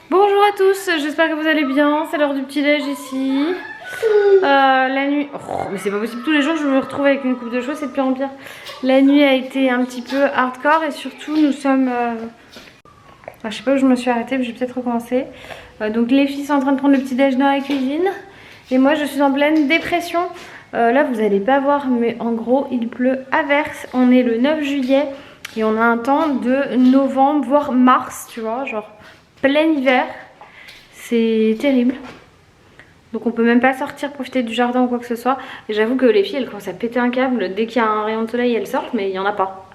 Bonjour à tous, j'espère que vous allez bien, c'est l'heure du petit-déj ici. La nuit... Oh, mais c'est pas possible, tous les jours je me retrouve avec une coupe de cheveux, c'est de pire en pire. La nuit a été un petit peu hardcore et surtout nous sommes... je sais pas où je me suis arrêtée, mais je vais peut-être recommencer. Donc les filles sont en train de prendre le petit-déj dans la cuisine. Et moi je suis en pleine dépression. Là vous allez pas voir, mais en gros il pleut à verse. On est le 9 juillet et on a un temps de novembre, voire mars, tu vois, genre plein hiver. C'est terrible. Donc on peut même pas sortir profiter du jardin ou quoi que ce soit. Et j'avoue que les filles elles commencent à péter un câble. Dès qu'il y a un rayon de soleil elles sortent, mais il y en a pas.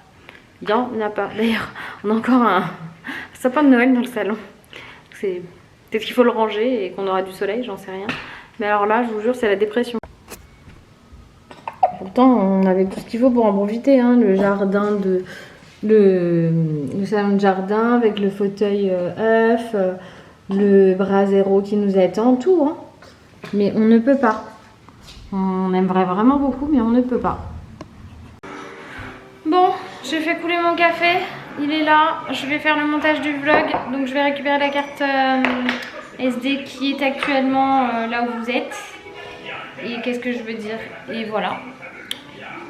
Il y en a pas. D'ailleurs on a encore un sapin de Noël dans le salon. C'est peut-être qu'il faut le ranger et qu'on aura du soleil, j'en sais rien. Mais alors là je vous jure c'est la dépression. Pourtant on avait tout ce qu'il faut pour en profiter, hein. Le jardin de... Le salon de jardin avec le fauteuil œuf, le brasero qui nous attend, tout, hein. Mais on ne peut pas. On aimerait vraiment beaucoup, mais on ne peut pas. Bon, j'ai fait couler mon café. Il est là. Je vais faire le montage du vlog. Donc je vais récupérer la carte SD qui est actuellement là où vous êtes. Et qu'est-ce que je veux dire? Et voilà.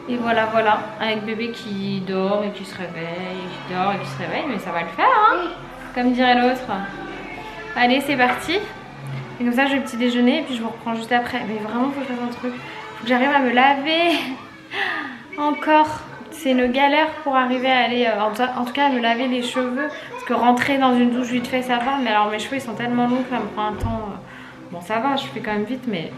Et voilà, voilà. Avec bébé qui dort et qui se réveille. Qui dort et qui se réveille. Mais ça va le faire, hein, comme dirait l'autre. Allez, c'est parti. Et comme ça, j'ai le petit déjeuner et puis je vous reprends juste après. Mais vraiment, faut que je fasse un truc. Faut que j'arrive à me laver. Encore. C'est une galère pour arriver à aller, en tout cas, à me laver les cheveux. Parce que rentrer dans une douche vite fait, ça va. Mais alors, mes cheveux, ils sont tellement longs que ça me prend un temps. Bon, ça va, je fais quand même vite, mais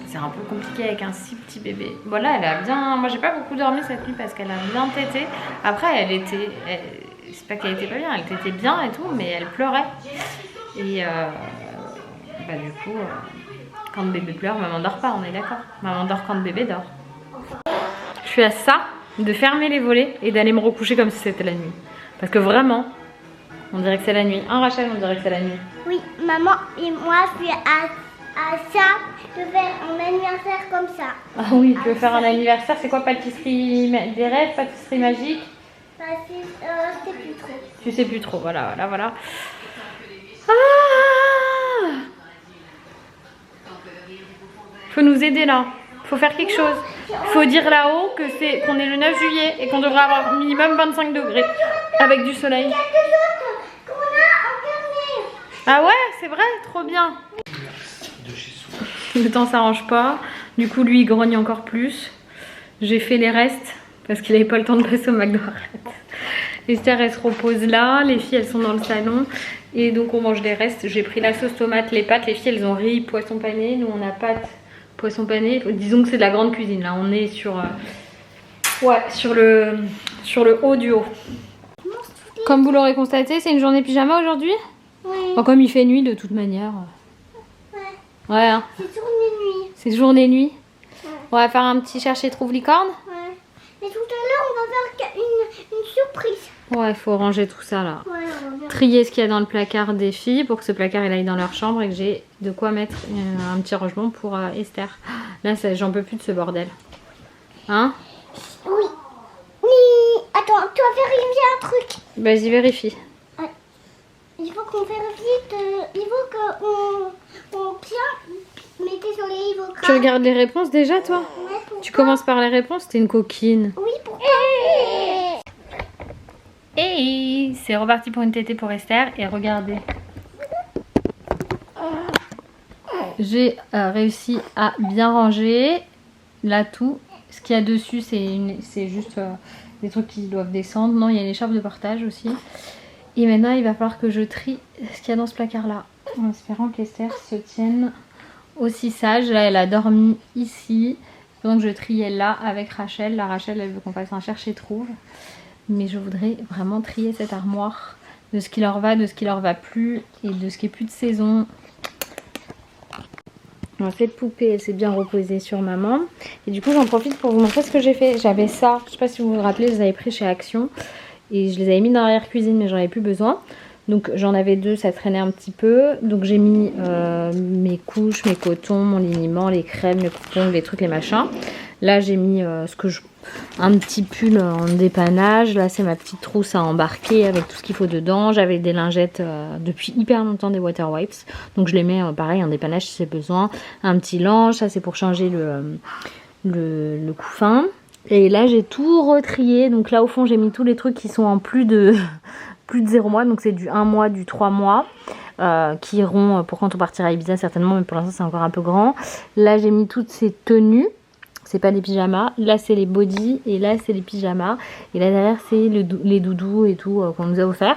c'est un peu compliqué avec un si petit bébé. Bon, là, elle a bien... Moi, j'ai pas beaucoup dormi cette nuit parce qu'elle a bien tété. Après, elle était... C'est pas qu'elle était pas bien, elle tétait bien et tout, mais elle pleurait. Et bah du coup, quand le bébé pleure, maman dort pas, on est d'accord. Maman dort quand le bébé dort. Je suis à ça de fermer les volets et d'aller me recoucher comme si c'était la nuit. Parce que vraiment, on dirait que c'est la nuit. Hein Rachel, on dirait que c'est la nuit. Oui, maman et moi, je suis à ça de faire un anniversaire comme ça. Ah oui, tu veux faire un anniversaire, c'est quoi, pâtisserie des rêves, pâtisserie magique? Je sais plus trop. Tu sais plus trop, voilà. Ah, faut nous aider là, faut faire quelque chose. Faut dire là-haut que qu'on est le 9 juillet et qu'on devrait avoir minimum 25 degrés avec du soleil. Qu'on a Ah ouais, c'est vrai, trop bien. Le temps s'arrange pas, du coup lui il grogne encore plus. J'ai fait les restes parce qu'il n'avait pas le temps de passer au McDo. Esther elle se repose là, les filles elles sont dans le salon et donc on mange des restes. J'ai pris la sauce tomate, les pâtes, les filles elles ont riz, poisson pané, nous on a pâtes, poisson pané. Disons que c'est de la grande cuisine là, on est sur, sur le haut du haut. Comme vous l'aurez constaté, c'est une journée pyjama aujourd'hui. Oui. Bon, comme il fait nuit de toute manière. Ouais. Ouais, hein. C'est journée-nuit. C'est journée-nuit. Ouais. On va faire un petit chercher trouve licorne. Ouais. Mais tout à l'heure, on va faire une surprise. Ouais, il faut ranger tout ça là. Ouais, on va faire. Trier ce qu'il y a dans le placard des filles pour que ce placard il aille dans leur chambre et que j'ai de quoi mettre un petit rangement pour Esther. Là, j'en peux plus de ce bordel. Hein? Oui. Attends, tu vas vérifier un truc. Vas-y, vérifie. Il faut qu'on vérifie. Il faut qu'on bien mettez sur les ivocats. Tu regardes les réponses déjà, toi? Ouais, pourquoi? Tu commences par les réponses? T'es une coquine. Oui, pourquoi? Hey, c'est reparti pour une tétée pour Esther. Et regardez. J'ai réussi à bien ranger. Là, tout. Ce qu'il y a dessus, c'est juste des trucs qui doivent descendre. Non, il y a l'écharpe de partage aussi. Et maintenant, il va falloir que je trie ce qu'il y a dans ce placard-là. En espérant qu'Esther se tienne aussi sage. Là, elle a dormi ici. Donc, je triais là avec Rachel. La Rachel, elle veut qu'on fasse un chercher-trouve. Mais je voudrais vraiment trier cette armoire de ce qui leur va, de ce qui leur va plus et de ce qui est plus de saison. Alors, cette poupée, elle s'est bien reposée sur maman. Et du coup, j'en profite pour vous montrer ce que j'ai fait. J'avais ça, je sais pas si vous vous rappelez, je les avais pris chez Action. Et je les avais mis dans l'arrière-cuisine, mais j'en avais plus besoin. Donc j'en avais deux, ça traînait un petit peu. Donc j'ai mis mes couches, mes cotons, mon liniment, les crèmes, les coupons, les trucs, les machins. Là j'ai mis un petit pull en dépannage. Là c'est ma petite trousse à embarquer avec tout ce qu'il faut dedans. J'avais des lingettes depuis hyper longtemps, des water wipes. Donc je les mets pareil en dépannage si c'est besoin. Un petit linge, ça c'est pour changer le couffin. Et là j'ai tout retrié. Donc là au fond j'ai mis tous les trucs qui sont en plus de 0 mois. Donc c'est du 1 mois, du 3 mois. Qui iront pour quand on partira à Ibiza certainement, mais pour l'instant c'est encore un peu grand. Là j'ai mis toutes ces tenues, c'est pas des pyjamas, là c'est les bodys et là c'est les pyjamas, et là derrière c'est les doudous et tout qu'on nous a offert.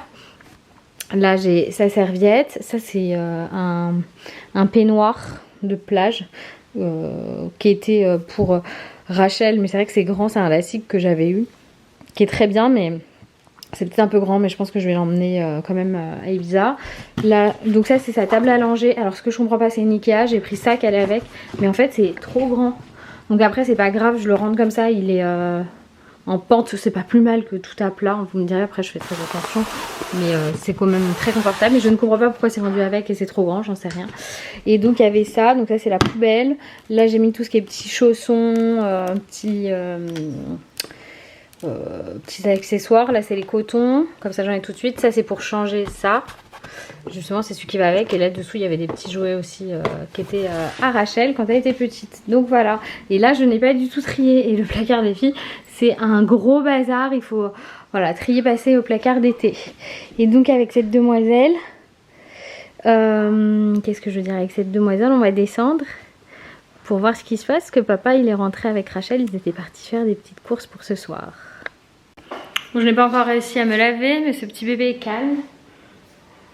Là j'ai sa serviette, ça c'est un peignoir de plage qui était pour Rachel, mais c'est vrai que c'est grand, c'est un classique que j'avais eu qui est très bien, mais c'est peut-être un peu grand, mais je pense que je vais l'emmener quand même à Ibiza. Là, donc ça c'est sa table à langer. Alors ce que je comprends pas, c'est une Ikea, j'ai pris ça qu'elle est avec, mais en fait c'est trop grand. Donc après c'est pas grave, je le rentre comme ça, il est en pente, c'est pas plus mal que tout à plat. Vous me direz, après je fais très attention, mais c'est quand même très confortable. Mais je ne comprends pas pourquoi c'est rendu avec et c'est trop grand, j'en sais rien. Et donc il y avait ça, donc ça c'est la poubelle. Là j'ai mis tout ce qui est petits chaussons, petits accessoires. Là c'est les cotons, comme ça j'en ai tout de suite. Ça c'est pour changer ça, justement c'est celui qui va avec. Et là dessous il y avait des petits jouets aussi qui étaient à Rachel quand elle était petite. Donc voilà, et là je n'ai pas du tout trié. Et le placard des filles c'est un gros bazar, il faut voilà trier, passer au placard d'été. Et donc avec cette demoiselle, qu'est-ce que je veux dire, avec cette demoiselle on va descendre pour voir ce qui se passe, parce que papa il est rentré avec Rachel, ils étaient partis faire des petites courses pour ce soir. Bon, je n'ai pas encore réussi à me laver, mais ce petit bébé est calme.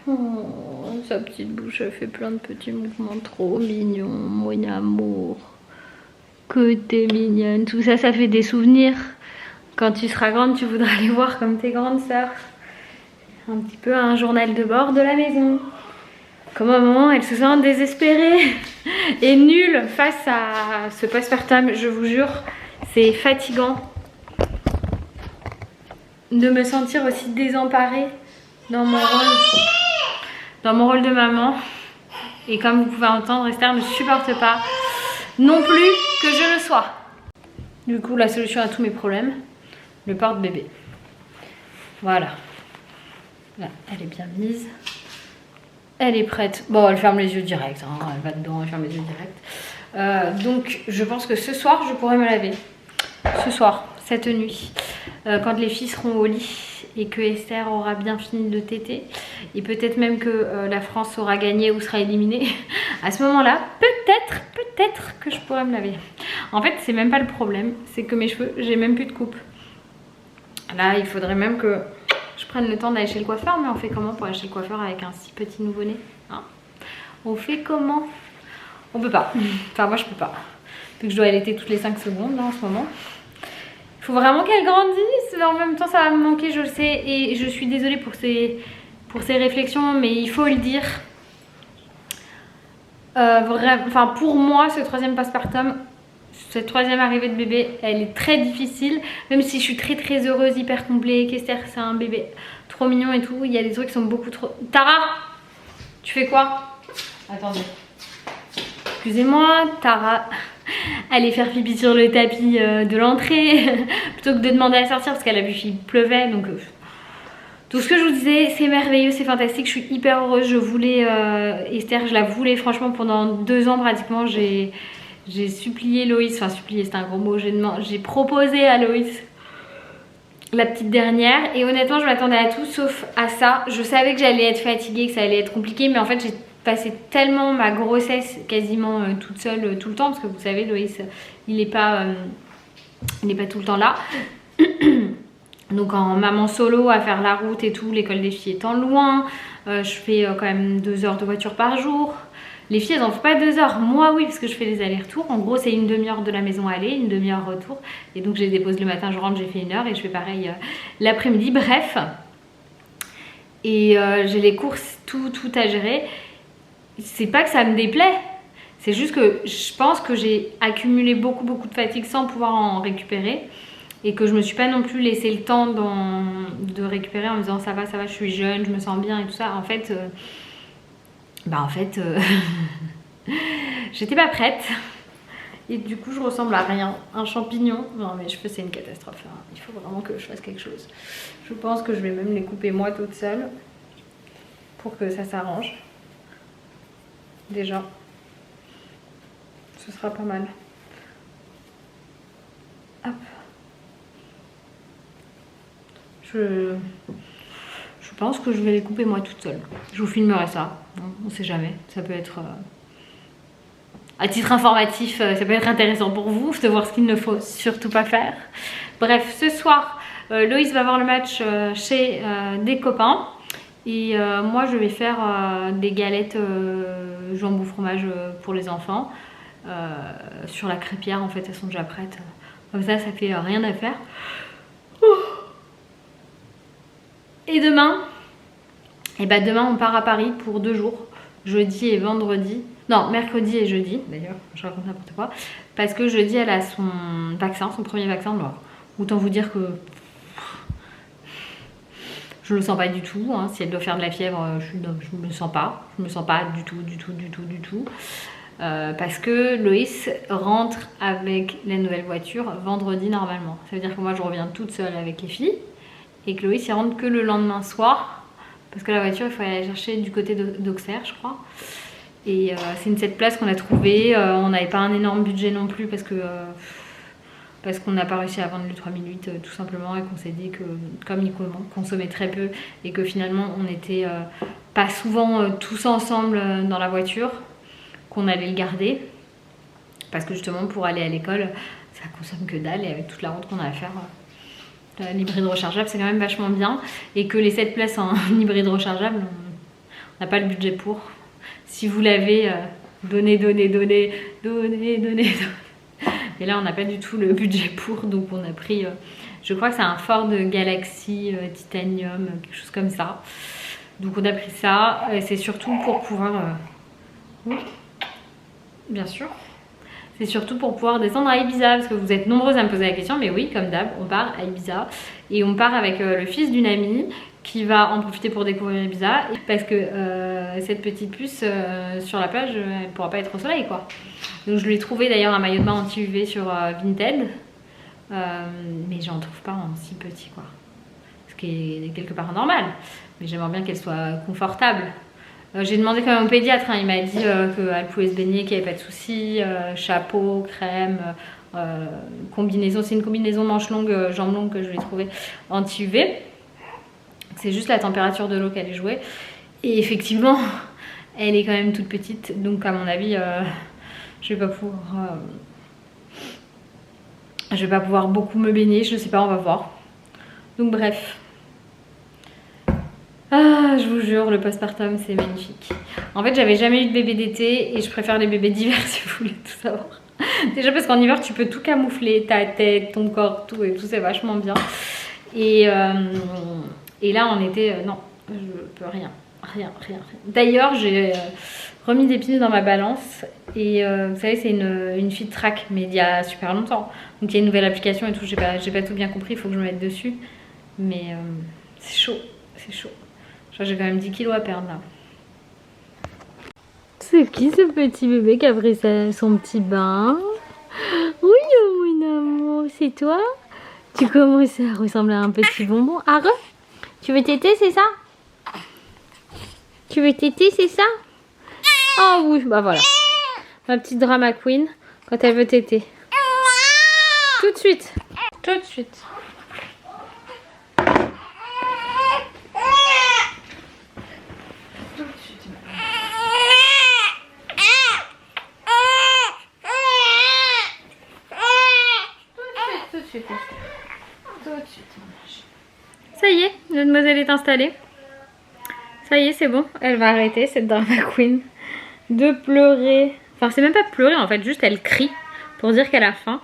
Oh, sa petite bouche elle fait plein de petits mouvements trop mignons, mon amour. Que t'es mignonne, tout ça, ça fait des souvenirs. Quand tu seras grande, tu voudras les voir comme tes grandes sœurs. Un petit peu un journal de bord de la maison. Comme un moment, elle se sent désespérée et nulle face à ce postpartum. Je vous jure, c'est fatigant de me sentir aussi désemparée dans mon rôle de maman. Et comme vous pouvez entendre, Esther ne supporte pas non plus que je le sois. Du coup, la solution à tous mes problèmes, le porte-bébé. Voilà. Là, elle est bien mise. Elle est prête. Bon, elle ferme les yeux direct. Hein. Elle va dedans, elle ferme les yeux direct. Donc, je pense que ce soir, je pourrai me laver. Ce soir, cette nuit. Quand les filles seront au lit et que Esther aura bien fini de téter. Et peut-être même que la France aura gagné ou sera éliminée. À ce moment-là, peut-être que je pourrai me laver. En fait, c'est même pas le problème. C'est que mes cheveux, j'ai même plus de coupe. Là, il faudrait même que je prenne le temps d'aller chez le coiffeur. Mais on fait comment pour aller chez le coiffeur avec un si petit nouveau-né, hein? On fait comment? On peut pas. Enfin, moi, je peux pas. Vu que je dois allaiter toutes les 5 secondes là, en ce moment. Il faut vraiment qu'elle grandisse. En même temps, ça va me manquer, je le sais. Et je suis désolée pour ces réflexions, mais il faut le dire. Enfin, pour moi, ce troisième postpartum, cette troisième arrivée de bébé, elle est très difficile. Même si je suis très heureuse, hyper comblée, qu'Esther c'est un bébé trop mignon et tout, il y a des trucs qui sont beaucoup trop... Tara, tu fais quoi? Attendez. Excusez-moi, Tara allait faire pipi sur le tapis de l'entrée plutôt que de demander à sortir parce qu'elle a vu qu'il pleuvait. Donc tout ce que je vous disais, c'est merveilleux, c'est fantastique, je suis hyper heureuse. Je voulais Esther, je la voulais franchement pendant 2 ans pratiquement. J'ai supplié Loïs, enfin supplié c'est un gros mot, j'ai proposé à Loïs la petite dernière et honnêtement je m'attendais à tout sauf à ça. Je savais que j'allais être fatiguée, que ça allait être compliqué, mais en fait j'ai passé tellement ma grossesse quasiment toute seule tout le temps, parce que vous savez Loïs il n'est pas tout le temps là. Donc en maman solo à faire la route et tout, l'école des filles étant loin, je fais quand même 2 heures de voiture par jour. Les filles elles en font pas 2 heures, moi oui parce que je fais des allers-retours. En gros c'est une demi-heure de la maison aller, une demi-heure retour. Et donc je les dépose le matin, je rentre, j'ai fait 1 heure et je fais pareil l'après-midi, bref. Et j'ai les courses, tout à gérer. C'est pas que ça me déplaît, c'est juste que je pense que j'ai accumulé beaucoup de fatigue sans pouvoir en récupérer. Et que je me suis pas non plus laissé le temps de récupérer en me disant ça va, je suis jeune, je me sens bien et tout ça. En fait, j'étais pas prête. Et du coup je ressemble à rien, un champignon. Non mes cheveux c'est une catastrophe, hein. Il faut vraiment que je fasse quelque chose. Je pense que je vais même les couper moi toute seule pour que ça s'arrange. Déjà, ce sera pas mal. Hop. Je pense que je vais les couper moi toute seule. Je vous filmerai ça, on sait jamais, ça peut être... à titre informatif, ça peut être intéressant pour vous de voir ce qu'il ne faut surtout pas faire. Bref, ce soir, Loïs va voir le match chez des copains. Et moi, je vais faire des galettes jambon fromage pour les enfants. Sur la crêpière, en fait, elles sont déjà prêtes. Comme ça fait rien à faire. Et demain, demain, on part à Paris pour 2 jours. Jeudi et vendredi. Non, mercredi et jeudi, d'ailleurs, je raconte n'importe quoi. Parce que jeudi, elle a son vaccin, son premier vaccin. Alors, autant vous dire que je ne le sens pas du tout. Hein. Si elle doit faire de la fièvre, je ne le sens pas. Je ne me sens pas du tout. Parce que Loïs rentre avec la nouvelle voiture vendredi normalement. Ça veut dire que moi, je reviens toute seule avec les filles. Et que Loïs, il rentre que le lendemain soir. Parce que la voiture, il faut aller la chercher du côté d'Auxerre, je crois. Et c'est une 7 places qu'on a trouvée. On n'avait pas un énorme budget non plus parce qu'on n'a pas réussi à vendre le 3008 tout simplement. Et qu'on s'est dit que comme il consommait très peu et que finalement on n'était pas souvent tous ensemble dans la voiture, qu'on allait le garder. Parce que justement pour aller à l'école, ça consomme que dalle et avec toute la route qu'on a à faire... l'hybride rechargeable c'est quand même vachement bien et que les 7 places en hybride rechargeable on n'a pas le budget pour. Si vous l'avez, donnez. Et là on n'a pas du tout le budget pour, donc on a pris, je crois que c'est un Ford Galaxy Titanium, quelque chose comme ça. Donc on a pris ça, c'est surtout pour pouvoir, bien sûr. C'est surtout pour pouvoir descendre à Ibiza, parce que vous êtes nombreuses à me poser la question, mais oui, comme d'hab, on part à Ibiza. Et on part avec le fils d'une amie qui va en profiter pour découvrir Ibiza. Parce que cette petite puce sur la plage, elle ne pourra pas être au soleil, quoi. Donc je lui ai trouvé d'ailleurs un maillot de bain anti-UV sur Vinted. Mais j'en trouve pas en si petit, quoi. Ce qui est quelque part normal. Mais j'aimerais bien qu'elle soit confortable. J'ai demandé quand même au pédiatre, hein. Il m'a dit qu'elle pouvait se baigner, qu'il n'y avait pas de soucis, chapeau, crème, combinaison. C'est une combinaison manche longue, jambes longues que je lui ai trouvée anti-UV. C'est juste la température de l'eau qu'elle est jouée. Et effectivement, elle est quand même toute petite, donc à mon avis, je vais pas pouvoir beaucoup me baigner, je sais pas, on va voir. Donc bref. Ah, je vous jure, le postpartum, c'est magnifique. En fait, j'avais jamais eu de bébé d'été et je préfère les bébés d'hiver si vous voulez tout savoir. Déjà parce qu'en hiver, tu peux tout camoufler, ta tête, ton corps, tout, et tout, c'est vachement bien. Et là, en été, non, je peux rien. D'ailleurs, j'ai remis des piles dans ma balance et vous savez, c'est une fit track, mais il y a super longtemps. Donc il y a une nouvelle application et tout, j'ai pas tout bien compris, il faut que je me mette dessus. Mais c'est chaud, c'est chaud. J'ai quand même 10 kilos à perdre là. C'est qui ce petit bébé qui a pris son petit bain? Oui, mon amour, c'est toi? Tu commences à ressembler à un petit bonbon. Arrête! Tu veux téter, c'est ça? Tu veux téter, c'est ça? Oh oui, bah voilà. Ma petite drama queen quand elle veut téter. Tout de suite. Tout de suite. Ça y est, mademoiselle est installée. Ça y est, c'est bon. Elle va arrêter, cette drama queen, de pleurer. Enfin, c'est même pas pleurer en fait, juste elle crie pour dire qu'elle a faim.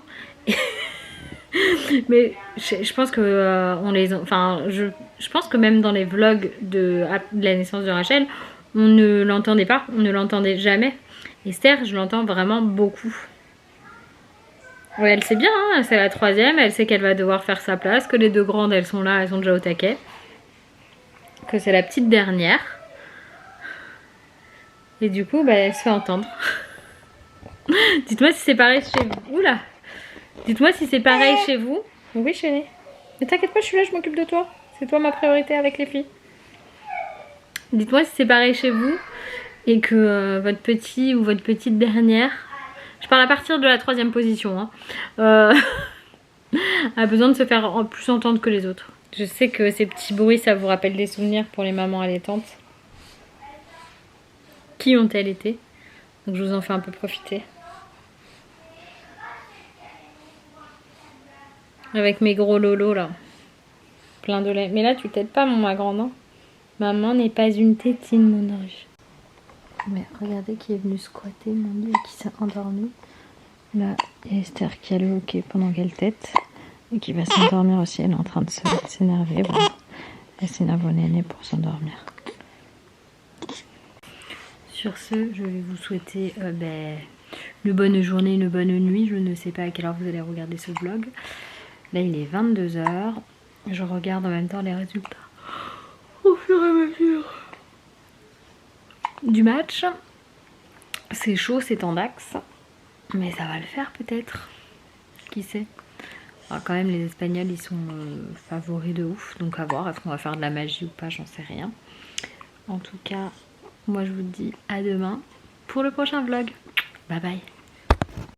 Mais je pense que je pense que même dans les vlogs de la naissance de Rachel, on ne l'entendait pas, on ne l'entendait jamais. Esther, je l'entends vraiment beaucoup. Ouais, elle sait bien, hein, c'est la 3e, elle sait qu'elle va devoir faire sa place, que les 2 grandes elles sont là, elles sont déjà au taquet. Que c'est la petite dernière. Et du coup, bah, elle se fait entendre. Dites-moi si c'est pareil chez vous. Oula. Dites-moi si c'est pareil chez vous. Oui, chérie. Mais t'inquiète pas, je suis là, je m'occupe de toi. C'est toi ma priorité avec les filles. Dites-moi si c'est pareil chez vous et que votre petit ou votre petite dernière, je parle à partir de la 3e position, hein, a besoin de se faire plus entendre que les autres. Je sais que ces petits bruits, ça vous rappelle des souvenirs pour les mamans allaitantes. Qui ont-elles été? Donc je vous en fais un peu profiter. Avec mes gros lolos là. Plein de lait. Mais là tu t'aides pas ma grande. Hein. Maman n'est pas une tétine mon ange. Mais regardez qui est venu squatter mon lit et qui s'est endormi. Là il y a Esther qui a le hockey pendant qu'elle tète. Et qui va s'endormir aussi. Elle est en train de s'énerver. Bon. Elle s'énerve au néné pour s'endormir. Sur ce, je vais vous souhaiter une bonne journée, une bonne nuit. Je ne sais pas à quelle heure vous allez regarder ce vlog. Là, il est 22 h. Je regarde en même temps les résultats au fur et à mesure du match. C'est chaud, c'est en dax. Mais ça va le faire peut-être. Qui sait? Alors, quand même, les Espagnols, ils sont favoris de ouf. Donc à voir, est-ce qu'on va faire de la magie ou pas, j'en sais rien. En tout cas... Moi je vous dis à demain pour le prochain vlog. Bye bye.